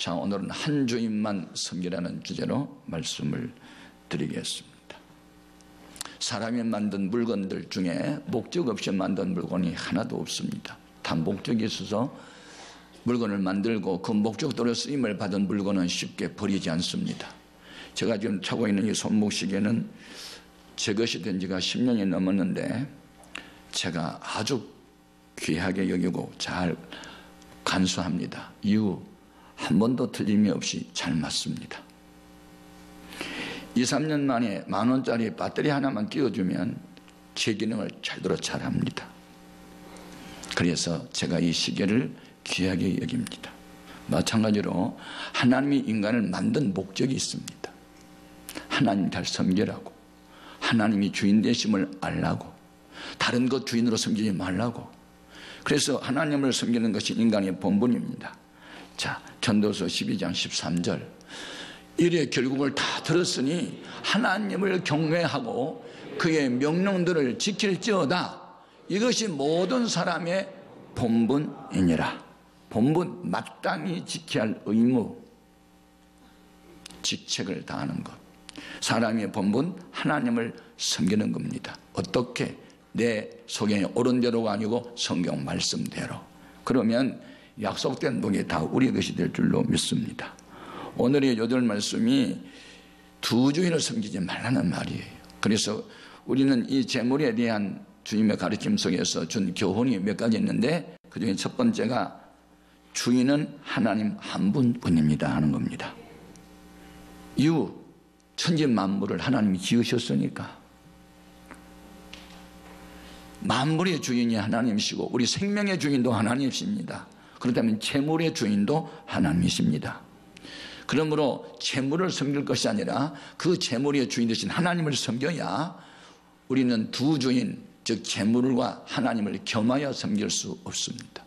자, 오늘은 한 주인만 섬기라는 주제로 말씀을 드리겠습니다. 사람이 만든 물건들 중에 목적 없이 만든 물건이 하나도 없습니다. 다 목적이 있어서 물건을 만들고 그 목적대로 쓰임을 받은 물건은 쉽게 버리지 않습니다. 제가 지금 차고 있는 이 손목시계는 제 것이 된 지가 10년이 넘었는데 제가 아주 귀하게 여기고 잘 간수합니다. 이유 한 번도 틀림이 없이 잘 맞습니다. 2, 3년 만에 10,000원짜리 배터리 하나만 끼워주면 제 기능을 제대로 잘합니다. 그래서 제가 이 시계를 귀하게 여깁니다. 마찬가지로 하나님이 인간을 만든 목적이 있습니다. 하나님 잘 섬기라고, 하나님이 주인 되심을 알라고, 다른 것 주인으로 섬기지 말라고. 그래서 하나님을 섬기는 것이 인간의 본분입니다. 자, 전도서 12장 13절, 이래 결국을 다 들었으니 하나님을 경외하고 그의 명령들을 지킬지어다. 이것이 모든 사람의 본분이니라. 본분, 마땅히 지켜야 할 의무, 직책을 다하는 것. 사람의 본분, 하나님을 섬기는 겁니다. 어떻게? 내 소견이 옳은 대로가 아니고 성경 말씀대로. 그러면 약속된 복이 다 우리 것이 될 줄로 믿습니다. 오늘의 요절 말씀이 두 주인을 섬기지 말라는 말이에요. 그래서 우리는 이 재물에 대한 주님의 가르침 속에서 준 교훈이 몇 가지 있는데 그중에 첫 번째가 주인은 하나님 한 분뿐입니다 하는 겁니다. 이유, 천지 만물을 하나님이 지으셨으니까. 만물의 주인이 하나님이시고 우리 생명의 주인도 하나님이십니다. 그렇다면 재물의 주인도 하나님이십니다. 그러므로 재물을 섬길 것이 아니라 그 재물의 주인 되신 하나님을 섬겨야 우리는 두 주인, 즉 재물과 하나님을 겸하여 섬길 수 없습니다.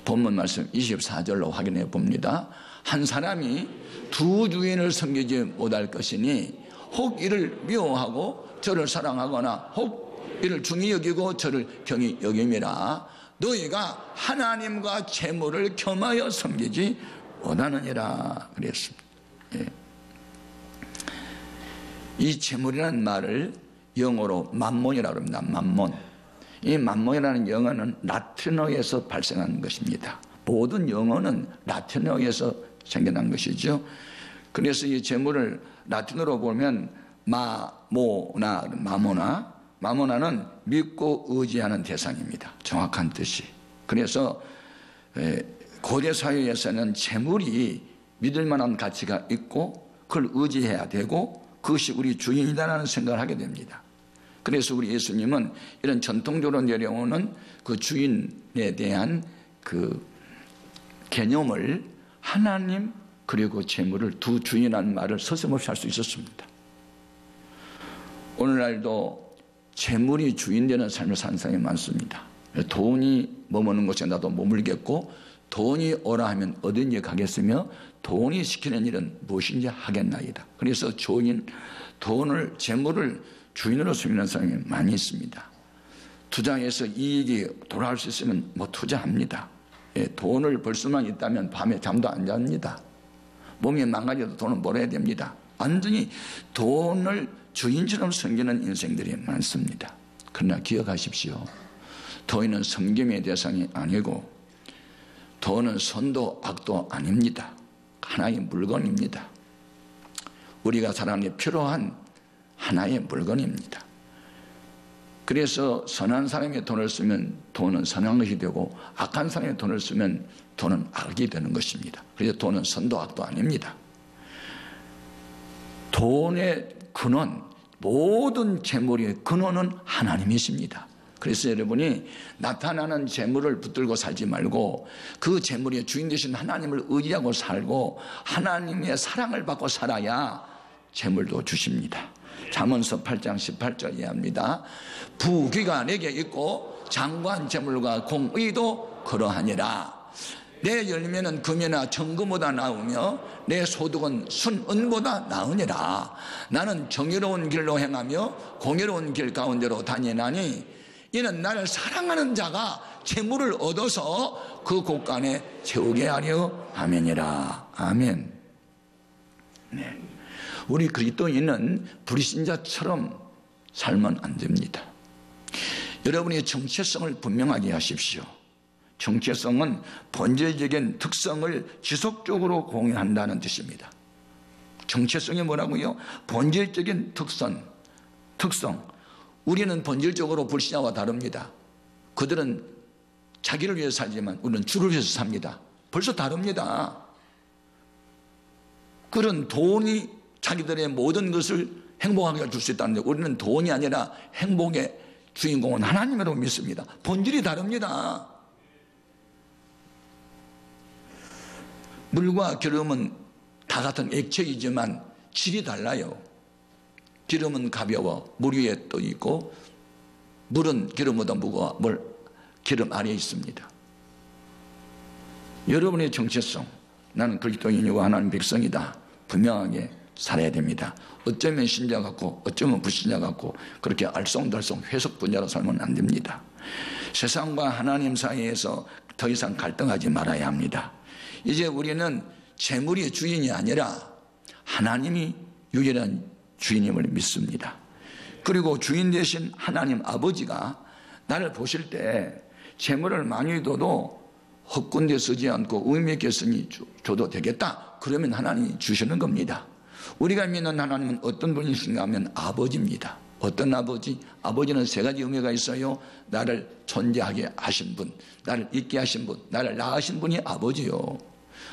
본문 말씀 24절로 확인해 봅니다. 한 사람이 두 주인을 섬기지 못할 것이니 혹 이를 미워하고 저를 사랑하거나 혹 이를 중히 여기고 저를 경히 여김이라. 너희가 하나님과 재물을 겸하여 섬기지 못하느니라 그랬습니다. 예. 이 재물이라는 말을 영어로 만몬이라고 합니다. 만몬. 이 만몬이라는 영어는 라틴어에서 발생한 것입니다. 모든 영어는 라틴어에서 생겨난 것이죠. 그래서 이 재물을 라틴어로 보면 마모나는 믿고 의지하는 대상입니다. 정확한 뜻이. 그래서 고대 사회에서는 재물이 믿을 만한 가치가 있고 그걸 의지해야 되고 그것이 우리 주인이다라는 생각을 하게 됩니다. 그래서 우리 예수님은 이런 전통적으로 내려오는 그 주인에 대한 그 개념을 하나님 그리고 재물을 두 주인이라는 말을 서슴없이 할 수 있었습니다. 오늘날도 재물이 주인 되는 삶을 사는 사람이 많습니다. 돈이 머무는 곳에 나도 머물겠고 돈이 오라 하면 어딘지 가겠으며 돈이 시키는 일은 무엇인지 하겠나이다. 그래서 돈을 재물을 주인으로 섬기는 사람이 많이 있습니다. 투자해서 이익이 돌아올 수 있으면 투자합니다. 돈을 벌 수만 있다면 밤에 잠도 안 잡니다. 몸이 망가져도 돈은 벌어야 됩니다. 완전히 돈을 주인처럼 섬기는 인생들이 많습니다. 그러나 기억하십시오. 돈은 섬김의 대상이 아니고 돈은 선도 악도 아닙니다. 하나의 물건입니다. 우리가 살아가는 필요한 하나의 물건입니다. 그래서 선한 사람의 돈을 쓰면 돈은 선한 것이 되고 악한 사람의 돈을 쓰면 돈은 악이 되는 것입니다. 그래서 돈은 선도 악도 아닙니다. 돈의 근원, 모든 재물의 근원은 하나님이십니다. 그래서 여러분이 나타나는 재물을 붙들고 살지 말고 그 재물의 주인 되신 하나님을 의지하고 살고 하나님의 사랑을 받고 살아야 재물도 주십니다. 잠언서 8장 18절 이해합니다. 부귀가 내게 있고 장관 재물과 공의도 그러하니라. 내 열매는 금이나 정금보다 나으며 내 소득은 순은보다 나으니라. 나는 정의로운 길로 행하며 공의로운 길 가운데로 다니나니 이는 나를 사랑하는 자가 재물을 얻어서 그 곳간에 채우게 하려 함이니라. 아멘. 네. 우리 그리스도인은 불신자처럼 살면 안 됩니다. 여러분의 정체성을 분명하게 하십시오. 정체성은 본질적인 특성을 지속적으로 공유한다는 뜻입니다. 정체성이 뭐라고요? 본질적인 특성. 우리는 본질적으로 불신자와 다릅니다. 그들은 자기를 위해서 살지만 우리는 주를 위해서 삽니다. 벌써 다릅니다. 그런 돈이 자기들의 모든 것을 행복하게 줄 수 있다는데 우리는 돈이 아니라 행복의 주인공은 하나님이라고 믿습니다. 본질이 다릅니다. 물과 기름은 다 같은 액체이지만 질이 달라요. 기름은 가벼워 물 위에 떠 있고 물은 기름보다 무거워 기름 아래에 있습니다. 여러분의 정체성, 나는 그리스도인이고 하나님 백성이다, 분명하게 살아야 됩니다. 어쩌면 신자 같고 어쩌면 불신자 같고 그렇게 알쏭달쏭 회석 분야로 살면 안 됩니다. 세상과 하나님 사이에서 더 이상 갈등하지 말아야 합니다. 이제 우리는 재물의 주인이 아니라 하나님이 유일한 주인임을 믿습니다. 그리고 주인 되신 하나님 아버지가 나를 보실 때 재물을 많이 둬도 헛군데 쓰지 않고 의미 있게 쓰니 줘도 되겠다, 그러면 하나님이 주시는 겁니다. 우리가 믿는 하나님은 어떤 분이신가 하면 아버지입니다. 어떤 아버지? 아버지는 세 가지 의미가 있어요. 나를 존재하게 하신 분, 나를 있게 하신 분, 나를 낳으신 분이 아버지요.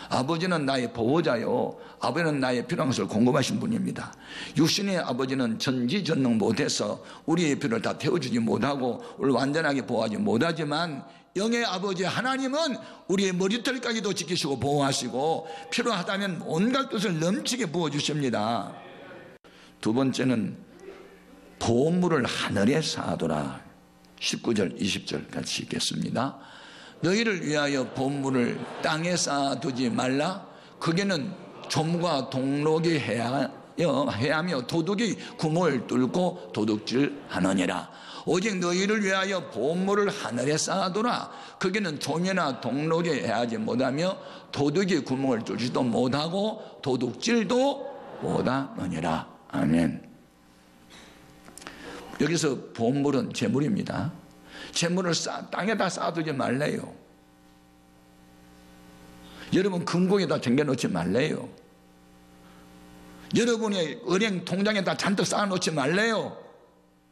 아버지는 나의 보호자요. 아버지는 나의 필요한 것을 공급하신 분입니다. 육신의 아버지는 전지전능 못해서 우리의 필요를 다 태워주지 못하고 우리를 완전하게 보호하지 못하지만 영의 아버지 하나님은 우리의 머리털까지도 지키시고 보호하시고 필요하다면 온갖 것을 넘치게 부어주십니다. 두 번째는 보물을 하늘에 쌓아둬라. 19절 20절 같이 읽겠습니다. 너희를 위하여 보물을 땅에 쌓아두지 말라. 거기는 좀과 동록이 해하며 도둑이 구멍을 뚫고 도둑질하느니라. 오직 너희를 위하여 보물을 하늘에 쌓아두라. 거기는 좀이나 동록이 해하지 못하며 도둑이 구멍을 뚫지도 못하고 도둑질도 못하느니라. 아멘. 여기서 보물은 재물입니다. 재물을 땅에다 쌓아두지 말래요. 여러분 금고에다 쟁겨놓지 말래요. 여러분의 은행 통장에다 잔뜩 쌓아놓지 말래요.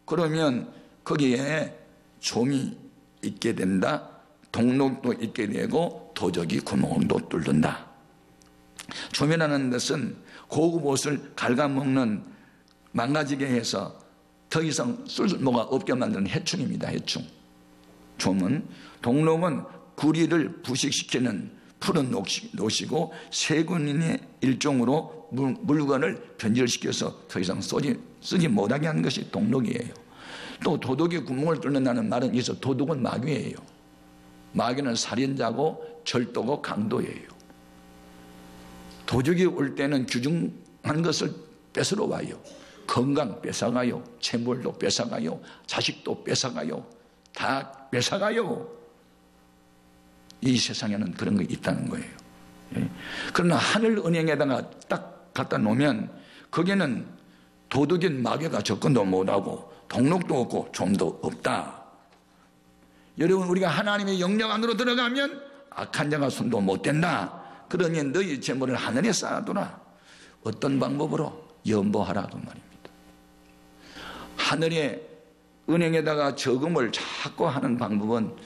그러면 거기에 좀이 있게 된다, 동록도 있게 되고 도적이 구멍도 뚫는다. 좀이라는 것은 고급 옷을 갉아먹는, 망가지게 해서 더 이상 쓸모가 없게 만드는 해충입니다. 해충. 좀은, 동록은 구리를 부식시키는 푸른 노시고 세균인의 일종으로 물건을 변질시켜서 더 이상 쓰지 못하게 하는 것이 동록이에요. 또 도둑이 구멍을 뚫는다는 말은 여기서 도둑은 마귀예요. 마귀는 살인자고 절도고 강도예요. 도둑이 올 때는 귀중한 것을 뺏으러 와요. 건강 뺏어가요. 재물도 뺏어가요. 자식도 뺏어가요. 다 뺏어가요. 이 세상에는 그런 거 있다는 거예요. 그러나 하늘은행에다가 딱 갖다 놓으면 거기는 도둑인 마귀가 접근도 못하고 동록도 없고 좀도 없다. 여러분, 우리가 하나님의 영역 안으로 들어가면 악한 자가 손도 못 댄다. 그러니 너희 재물을 하늘에 쌓아두라. 어떤 방법으로? 연보하라 그 말입니다. 하늘에 은행에다가 저금을 자꾸 하는 방법은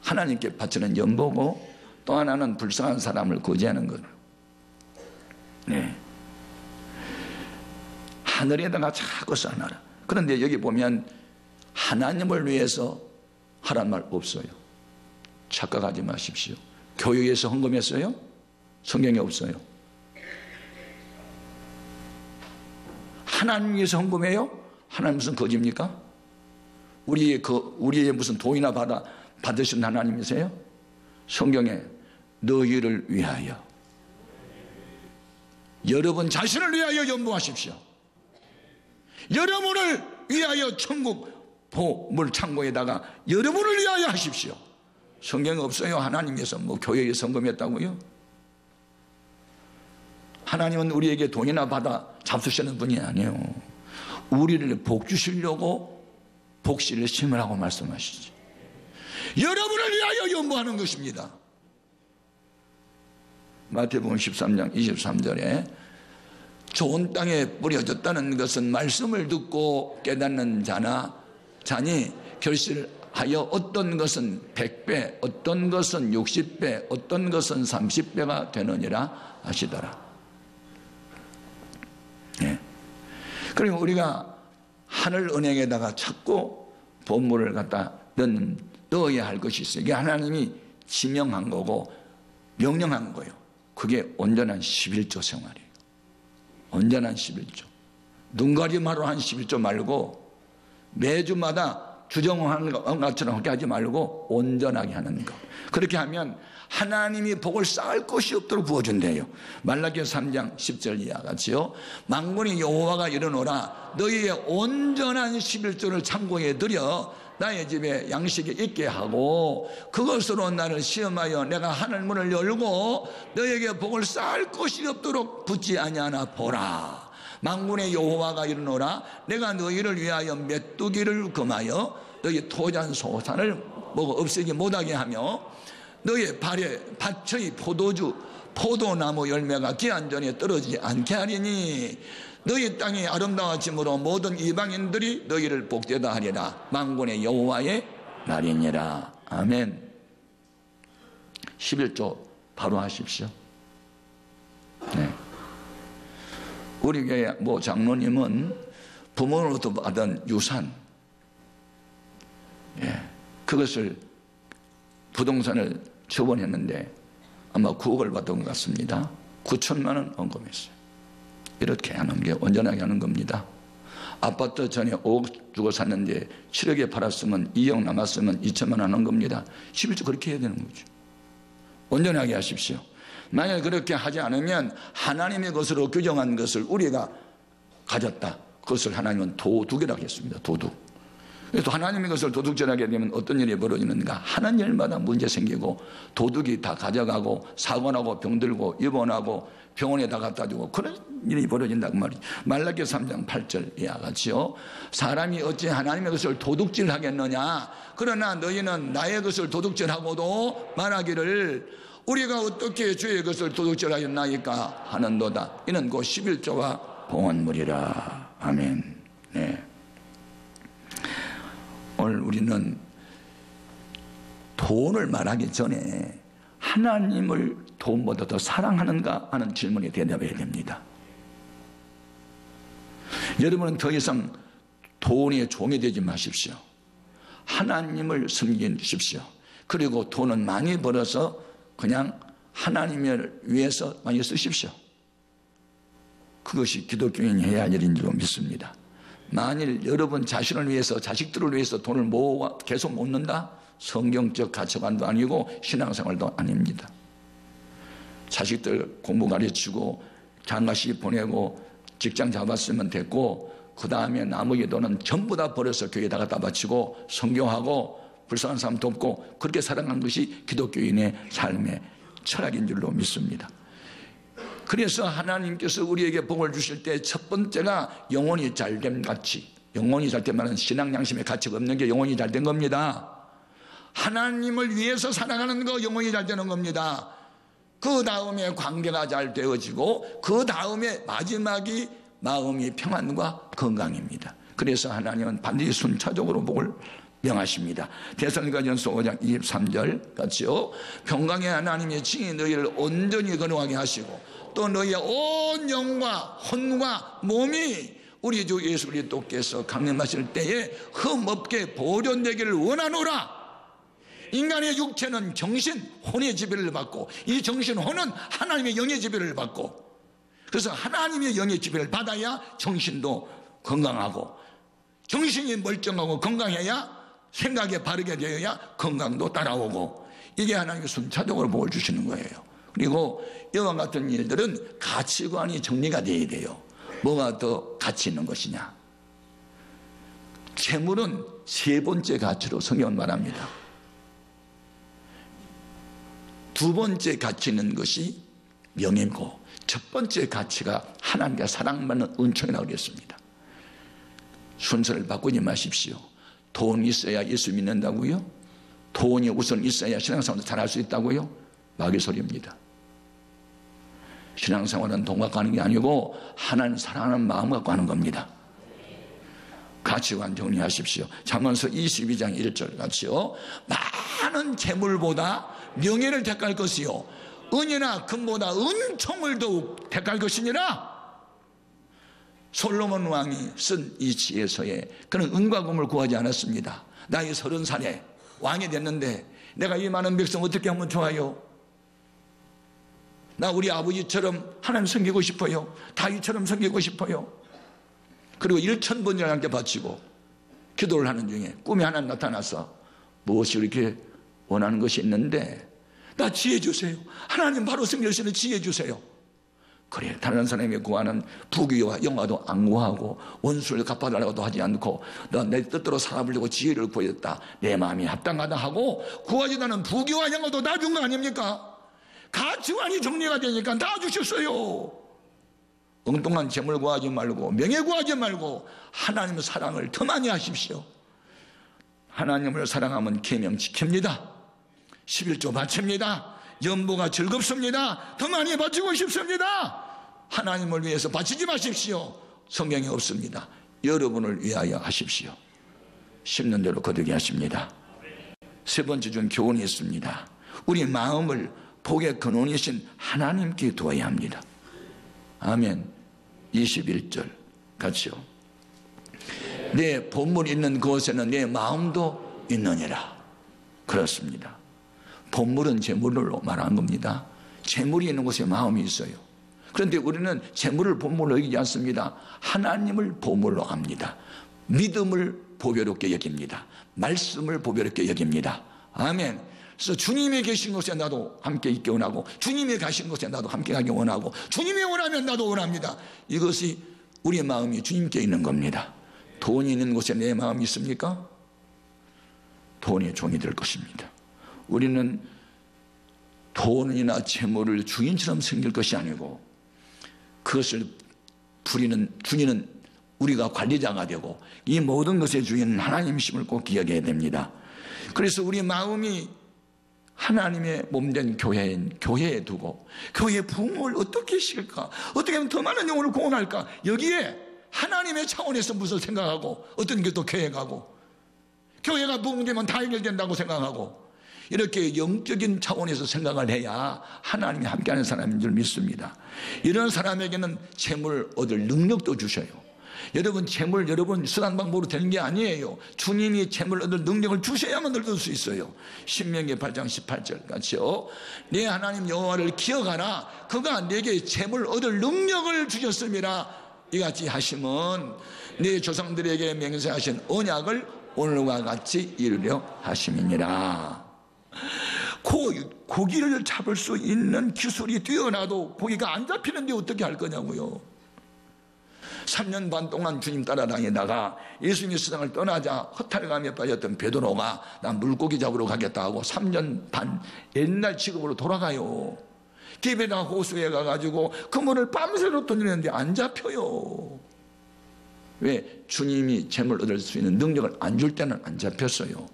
하나님께 바치는 연보고, 또 하나는 불쌍한 사람을 구제하는 것. 네. 하늘에다가 자꾸 쌓아놔라. 그런데 여기 보면 하나님을 위해서 하란 말 없어요. 착각하지 마십시오. 교회에서 헌금했어요? 성경에 없어요. 하나님 위해서 헌금해요? 하나님 무슨 거짓입니까? 우리의 무슨 돈이나 받으신 하나님이세요? 성경에 너희를 위하여, 여러분 자신을 위하여 연보하십시오. 여러분을 위하여 천국 보물 창고에다가 여러분을 위하여 하십시오. 성경에 없어요. 하나님께서 뭐 교회에 성금했다고요? 하나님은 우리에게 돈이나 받아 잡수시는 분이 아니에요. 우리를 복 주시려고 복실을 심으라고 말씀하시지. 여러분을 위하여 연구하는 것입니다. 마태복음 13장 23절에 좋은 땅에 뿌려졌다는 것은 말씀을 듣고 깨닫는 자니 결실하여 어떤 것은 100배, 어떤 것은 60배, 어떤 것은 30배가 되느니라 하시더라. 예. 그리고 우리가 하늘 은행에다가 찾고 보물을 갖다 넣어야 할 것이 있어요. 이게 하나님이 지명한 거고 명령한 거예요. 그게 온전한 11조 생활이에요. 온전한 11조. 눈가리마로 한 11조 말고 매주마다 주정하는 것처럼 하게 하지 말고 온전하게 하는 것. 그렇게 하면 하나님이 복을 쌓을 것이 없도록 부어준대요. 말라기서 3장 10절 이하 같이요. 만군의 여호와가 이르노라 너희의 온전한 11조를 창고에 들여 나의 집에 양식이 있게 하고 그것으로 나를 시험하여 내가 하늘문을 열고 너에게 복을 쌓을 것이 없도록 붙지 아니하나 보라. 만군의 여호와가 이르노라 내가 너희를 위하여 메뚜기를 금하여 너희 토잔 소산을 먹어 없애지 못하게 하며 너희 발에 밭의 포도나무 열매가 기한전에 떨어지지 않게 하리니 너희 땅이 아름다워짐으로 모든 이방인들이 너희를 복되다 하리라. 만군의 여호와의 날이니라. 아멘. 11조 바로 하십시오. 네. 우리 교회 장로님은 부모로부터 받은 유산, 그것을 부동산을 처분했는데 아마 9억을 받은 것 같습니다. 9천만 원 원금했어요. 이렇게 하는 게 온전하게 하는 겁니다. 아파트 전에 5억 주고 샀는데 7억에 팔았으면 2억 남았으면 2천만 원 하는 겁니다. 11조 그렇게 해야 되는 거죠. 온전하게 하십시오. 만약 그렇게 하지 않으면 하나님의 것으로 규정한 것을 우리가 가졌다. 그것을 하나님은 도둑이라고 했습니다. 도둑. 그래서 하나님의 것을 도둑질하게 되면 어떤 일이 벌어지는가? 하는 일마다 문제 생기고 도둑이 다 가져가고 사고나고 병들고 입원하고 병원에 다 갖다 주고 그런 일이 벌어진다고 말이죠. 말라기서 3장 8절 이하 같이요. 사람이 어찌 하나님의 것을 도둑질하겠느냐? 그러나 너희는 나의 것을 도둑질하고도 말하기를 우리가 어떻게 주의 것을 도둑질하였나이까 하는도다. 이는 곧 11조가 봉헌물이라. 아멘. 네. 오늘 우리는 돈을 말하기 전에 하나님을 돈보다 더 사랑하는가 하는 질문에 대답해야 됩니다. 여러분은 더 이상 돈의 종이 되지 마십시오. 하나님을 섬기십시오. 그리고 돈은 많이 벌어서 그냥 하나님을 위해서 많이 쓰십시오. 그것이 기독교인이 해야 할 일인 줄 믿습니다. 만일 여러분 자신을 위해서 자식들을 위해서 돈을 모아 계속 모는다? 성경적 가치관도 아니고 신앙생활도 아닙니다. 자식들 공부 가르치고 장가시 보내고 직장 잡았으면 됐고 그 다음에 나머지 돈은 전부 다 벌어서 교회에다 갖다 바치고 성경하고 불쌍한 사람 돕고 그렇게 살아가는 것이 기독교인의 삶의 철학인 줄로 믿습니다. 그래서 하나님께서 우리에게 복을 주실 때 첫 번째가 영혼이 잘된 가치. 영혼이 잘된 말은 신앙 양심의 가치가 없는 게 영혼이 잘된 겁니다. 하나님을 위해서 살아가는 거 영혼이 잘 되는 겁니다. 그 다음에 관계가 잘 되어지고 그 다음에 마지막이 마음이 평안과 건강입니다. 그래서 하나님은 반드시 순차적으로 복을 명하십니다. 데살로니가전서 5장 23절 같이요. 평강의 하나님의 칭이 너희를 온전히 건강하게 하시고 또 너희의 온 영과 혼과 몸이 우리 주 예수 그리스도께서 강림하실 때에 흠없게 보존되기를 원하노라. 인간의 육체는 정신, 혼의 지배를 받고 이 정신, 혼은 하나님의 영의 지배를 받고 그래서 하나님의 영의 지배를 받아야 정신도 건강하고 정신이 멀쩡하고 건강해야 생각이 바르게 되어야 건강도 따라오고 이게 하나님의 순차적으로 복을 주시는 거예요. 그리고 이와 같은 일들은 가치관이 정리가 되어야 돼요. 뭐가 더 가치 있는 것이냐? 재물은 세 번째 가치로 성경은 말합니다. 두 번째 가치는 것이 명예고, 첫 번째 가치가 하나님과 사랑받는 은총이라고 그랬습니다. 순서를 바꾸지 마십시오. 돈 있어야 예수 믿는다고요? 돈이 우선 있어야 신앙생활도 잘할 수 있다고요? 마귀 소리입니다. 신앙생활은 돈 갖고 하는 게 아니고 하나님 사랑하는 마음 갖고 하는 겁니다. 가치관 정리하십시오. 잠언서 22장 1절 같이요. 많은 재물보다 명예를 택할 것이요, 은이나 금보다 은총을 더욱 택할 것이니라. 솔로몬 왕이 쓴 이 지혜서에 그는 은과 금을 구하지 않았습니다. 나이 30살에 왕이 됐는데 내가 이 많은 백성 어떻게 하면 좋아요? 나 우리 아버지처럼 하나님 섬기고 싶어요. 다윗처럼 섬기고 싶어요. 그리고 1000번을 하나님께 바치고 기도를 하는 중에 꿈에 하나 나타나서 무엇이 이렇게 원하는 것이 있는데 나 지혜 주세요. 하나님 바로 섬길 수 있는 지혜 주세요. 그래, 다른 사람이 구하는 부귀와 영화도 안 구하고 원수를 갚아달라고도 하지 않고 너 내 뜻대로 살아보려고 지혜를 구했다. 내 마음이 합당하다 하고 구하지도 않은 부귀와 영화도 다 준 거 아닙니까? 가치관이 정리가 되니까 다 주셨어요. 엉뚱한 재물 구하지 말고 명예 구하지 말고 하나님의 사랑을 더 많이 하십시오. 하나님을 사랑하면 계명 지킵니다. 11조 바칩니다. 연보가 즐겁습니다. 더 많이 바치고 싶습니다. 하나님을 위해서 바치지 마십시오. 성경에 없습니다. 여러분을 위하여 하십시오. 심는 대로 거두게 하십니다. 세 번째 중 교훈이 있습니다. 우리 마음을 복의 근원이신 하나님께 두어야 합니다. 아멘. 21절 같이요. 내 본물이 있는 그곳에는 내 마음도 있느니라. 그렇습니다. 본물은 재물로 말하는 겁니다. 재물이 있는 곳에 마음이 있어요. 그런데 우리는 재물을 본물로 여기지 않습니다. 하나님을 본물로 합니다. 믿음을 보배롭게 여깁니다. 말씀을 보배롭게 여깁니다. 아멘. 그래서 주님이 계신 곳에 나도 함께 있기 원하고, 주님이 가신 곳에 나도 함께 가기 원하고, 주님이 원하면 나도 원합니다. 이것이 우리의 마음이 주님께 있는 겁니다. 돈이 있는 곳에 내 마음이 있습니까? 돈이 종이 될 것입니다. 우리는 돈이나 재물을 주인처럼 섬길 것이 아니고 그것을 부리는 주인은 우리가 관리자가 되고 이 모든 것의 주인은 하나님이심을 꼭 기억해야 됩니다. 그래서 우리 마음이 하나님의 몸된 교회에 두고 교회의 부흥을 어떻게 시킬까, 어떻게 하면 더 많은 영혼을 구원할까, 여기에 하나님의 차원에서 무엇을 생각하고 어떤 게 또 계획하고 교회가 부흥되면 다 해결된다고 생각하고 이렇게 영적인 차원에서 생각을 해야 하나님이 함께하는 사람인 줄 믿습니다. 이런 사람에게는 재물 얻을 능력도 주셔요. 여러분, 재물 여러분 수단 방법으로 되는 게 아니에요. 주님이 재물 얻을 능력을 주셔야만 얻을 수 있어요. 신명기 8장 18절 같이요. 내 하나님 여호와를 기억하라. 그가 내게 재물 얻을 능력을 주셨음이라. 이같이 하심은 내 조상들에게 맹세하신 언약을 오늘과 같이 이루려 하심이니라. 고기를 잡을 수 있는 기술이 뛰어나도 고기가 안 잡히는데 어떻게 할 거냐고요. 3년 반 동안 주님 따라다니다가 예수님이 세상을 떠나자 허탈감에 빠졌던 베드로가 난 물고기 잡으러 가겠다 하고 3년 반 옛날 직업으로 돌아가요. 기베나 호수에 가가지고 그물을 밤새도록 던지는데 안 잡혀요. 왜? 주님이 재물 얻을 수 있는 능력을 안 줄 때는 안 잡혔어요.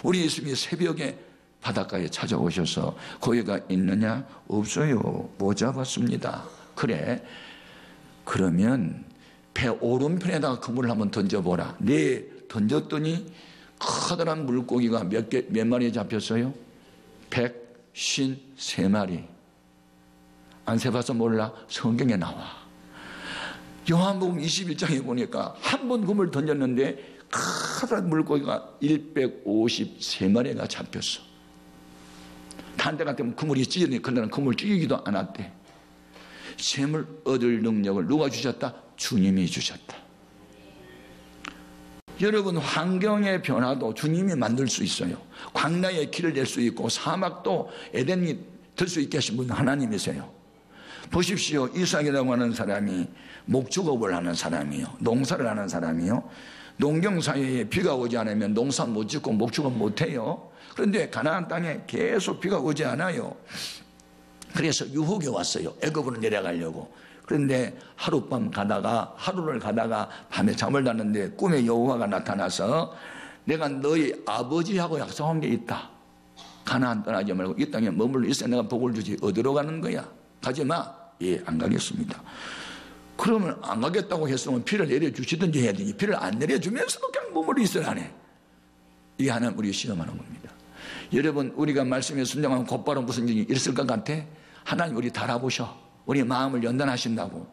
우리 예수님이 새벽에 바닷가에 찾아오셔서 고기가 있느냐? 없어요. 못 잡았습니다. 그래, 그러면 배 오른편에다가 그물을 한번 던져보라. 네, 던졌더니 커다란 물고기가 몇 마리 잡혔어요? 153마리. 안 세봐서 몰라? 성경에 나와. 요한복음 21장에 보니까 한 번 그물 던졌는데 커다란 물고기가 153마리가 잡혔어. 단 데 같으면 그물이 찢어지니 그날은 그물 찢기도 않았대. 재물 얻을 능력을 누가 주셨다? 주님이 주셨다. 여러분, 환경의 변화도 주님이 만들 수 있어요. 광야에 길을 낼 수 있고 사막도 에덴이 될 수 있게 하신 분은 하나님이세요. 보십시오. 이삭이라고 하는 사람이 목축업을 하는 사람이요, 농사를 하는 사람이요. 농경사회에 비가 오지 않으면 농사 못 짓고 목축업 못 해요. 그런데 가나안 땅에 계속 비가 오지 않아요. 그래서 유혹이 왔어요. 애굽으로 내려가려고. 그런데 하루를 가다가 밤에 잠을 잤는데 꿈에 여호와가 나타나서 내가 너희 아버지하고 약속한 게 있다. 가나안 떠나지 말고 이 땅에 머물러 있어. 내가 복을 주지. 어디로 가는 거야? 가지 마. 예, 안 가겠습니다. 그러면 안 가겠다고 했으면 비를 내려주시든지 해야 되니 비를 안 내려주면서도 그냥 머물러 있어야 하네. 이게 하나님 우리 시험하는 겁니다. 여러분, 우리가 말씀에 순종하면 곧바로 무슨 일이 있을 것 같아? 하나님 우리 달아보셔. 우리 마음을 연단하신다고.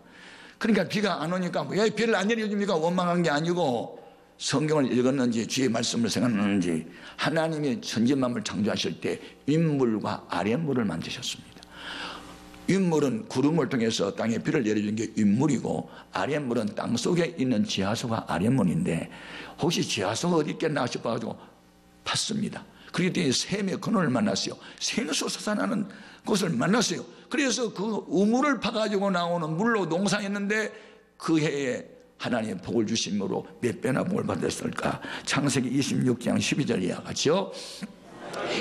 그러니까 비가 안 오니까 왜 비를 안 내려줍니까? 원망한 게 아니고 성경을 읽었는지 주의 말씀을 생각하는지 하나님이 천지만물을 창조하실 때 윗물과 아랫물을 만드셨습니다. 윗물은 구름을 통해서 땅에 비를 내려준 게 윗물이고 아랫물은 땅속에 있는 지하수가 아랫물인데 혹시 지하수가 어디 있겠나 싶어가지고 팠습니다. 그렇기 때문에 샘의 근원을 만났어요. 생수 솟아나는 곳을 만났어요. 그래서 그 우물을 파가지고 나오는 물로 농사했는데 그 해에 하나님의 복을 주심으로 몇 배나 복을 받았을까? 창세기 26장 12절 이하 같이요.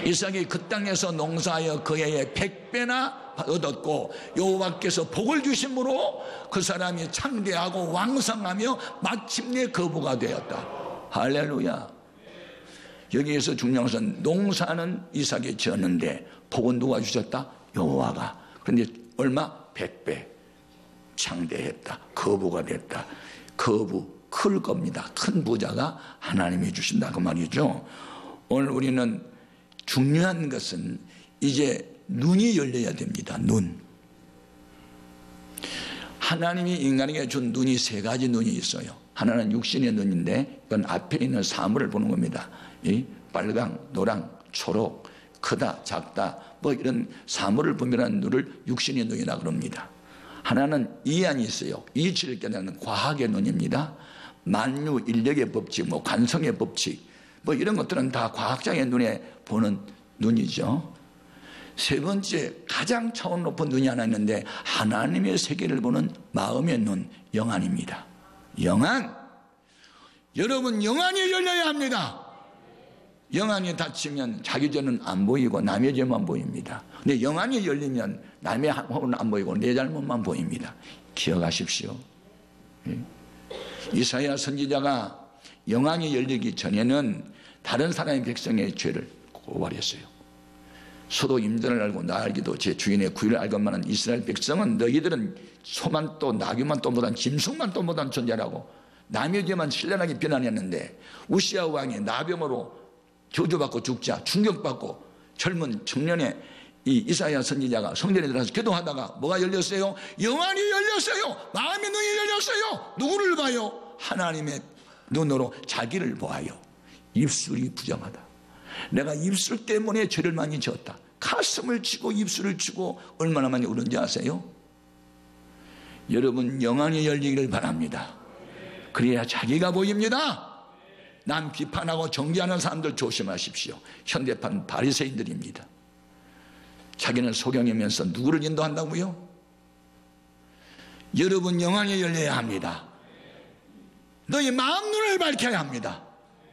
이삭이 그 땅에서 농사하여 그 해에 100배나 얻었고 여호와께서 복을 주심으로 그 사람이 창대하고 왕성하며 마침내 거부가 되었다. 할렐루야. 여기에서 중요한 것은 농사는 이삭이 지었는데 복은 누가 주셨다? 여호와가. 그런데 얼마? 100배. 창대했다. 거부가 됐다. 거부 클 겁니다. 큰 부자가 하나님이 주신다 그 말이죠. 오늘 우리는 중요한 것은 이제 눈이 열려야 됩니다. 눈. 하나님이 인간에게 준 눈이 세 가지 눈이 있어요. 하나는 육신의 눈인데 이건 앞에 있는 사물을 보는 겁니다. 이 빨강, 노랑, 초록, 크다, 작다 뭐 이런 사물을 분별하는 눈을 육신의 눈이라 그럽니다. 하나는 이안이 있어요. 이치를 깨닫는 과학의 눈입니다. 만유, 인력의 법칙, 뭐 관성의 법칙 뭐 이런 것들은 다 과학자의 눈에 보는 눈이죠. 세 번째 가장 차원 높은 눈이 하나 있는데 하나님의 세계를 보는 마음의 눈, 영안입니다. 영안. 여러분 영안이 열려야 합니다. 영안이 닫히면 자기 죄는 안 보이고 남의 죄만 보입니다. 근데 영안이 열리면 남의 잘못은 안 보이고 내 잘못만 보입니다. 기억하십시오. 이사야 선지자가 영안이 열리기 전에는 다른 사람의 백성의 죄를 고발했어요. 소도 임전을 알고 나 알기도 제 주인의 구유를 알건만한 이스라엘 백성은 너희들은 소만 또 나귀만 또 못한 짐승만 또 못한 존재라고 남의 죄만 신랄하게 비난했는데 우시아 왕이 나병으로 저주받고 죽자 충격받고 젊은 청년의 이 이사야 선지자가 성전에 들어가서 기도하다가 뭐가 열렸어요? 영안이 열렸어요. 마음의 눈이 열렸어요. 누구를 봐요? 하나님의 눈으로 자기를 보아요. 입술이 부정하다. 내가 입술 때문에 죄를 많이 지었다. 가슴을 치고 입술을 치고 얼마나 많이 울은지 아세요? 여러분 영안이 열리기를 바랍니다. 그래야 자기가 보입니다. 남 비판하고 정죄하는 사람들 조심하십시오. 현대판 바리새인들입니다. 자기는 소경이면서 누구를 인도한다고요? 여러분 영안이 열려야 합니다. 너희 마음 눈을 밝혀야 합니다.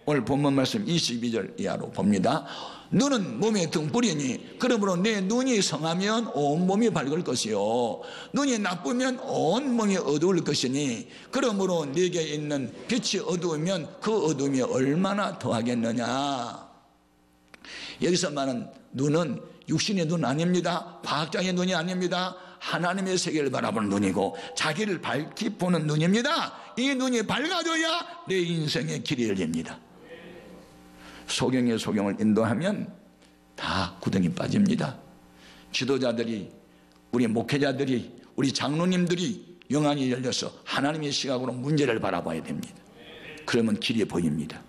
오늘 본문 말씀 22절 이하로 봅니다. 눈은 몸의 등불이니 그러므로 내 눈이 성하면 온 몸이 밝을 것이요 눈이 나쁘면 온 몸이 어두울 것이니 그러므로 네게 있는 빛이 어두우면 그 어두움이 얼마나 더하겠느냐. 여기서 말하는 눈은 육신의 눈 아닙니다. 과학자의 눈이 아닙니다. 하나님의 세계를 바라보는 눈이고 자기를 밝히 보는 눈입니다. 이 눈이 밝아져야 내 인생의 길이 열립니다. 소경의 소경을 인도하면 다 구덩이 빠집니다. 지도자들이, 우리 목회자들이, 우리 장로님들이 영안이 열려서 하나님의 시각으로 문제를 바라봐야 됩니다. 그러면 길이 보입니다.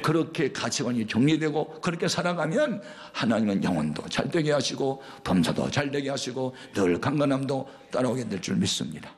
그렇게 가치관이 정리되고 그렇게 살아가면 하나님은 영혼도 잘되게 하시고 범사도 잘되게 하시고 늘 강건함도 따라오게 될 줄 믿습니다.